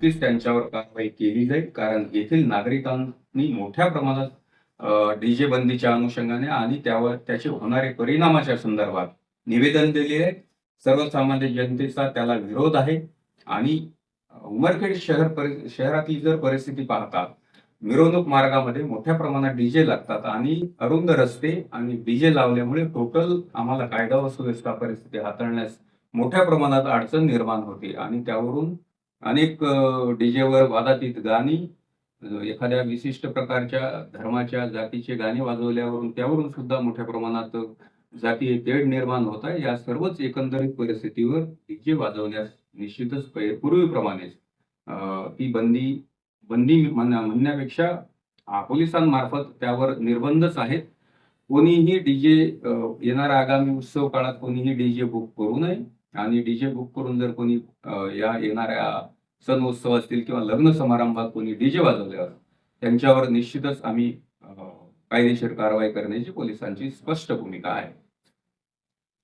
नक्कीच त्यांच्यावर कारवाई केली जाईल. कारण येथील नागरिकांनी मोठ्या प्रमाणात डीजे बंदीच्या अनुषंगाने आणि त्यावर त्याचे होणारे परिणामाच्या संदर्भात निवेदन दिले आहे. सर्वसामान्य जनतेचा त्याला विरोध आहे आणि उमरखेड शहरातली जर परिस्थिती पाहता, मिरवणूक मार्गामध्ये मोठ्या प्रमाणात डीजे लागतात आणि अरुंद रस्ते आणि डीजे लावल्यामुळे टोटल आम्हाला कायदा व सुव्यवस्था परिस्थिती हाताळण्यास मोठ्या प्रमाणात अडचण निर्माण होते आणि त्यावरून अनेक डीजेवर वादातीत गाणी, एखाद्या विशिष्ट प्रकारच्या धर्माच्या, जातीचे गाणे वाजवल्यावरून त्यावरून सुद्धा मोठ्या प्रमाणात जातीय तेढ निर्माण होत आहे. या सर्वच एकंदरीत परिस्थितीवर डीजे वाजवण्यास निश्चितच पूर्वीप्रमाणेच ती बंदी म्हणण्यापेक्षा पोलिसांमार्फत त्यावर निर्बंधच आहेत. कोणीही डीजे येणाऱ्या आगामी उत्सव काळात कोणीही डीजे बुक करू नये आणि डीजे बुक करून जर कोणी या येणाऱ्या सण उत्सव असतील किंवा लग्न समारंभात कोणी डीजे वाजवल्यावर त्यांच्यावर निश्चितच आम्ही कायदेशीर कारवाई करण्याची पोलिसांची स्पष्ट भूमिका आहे.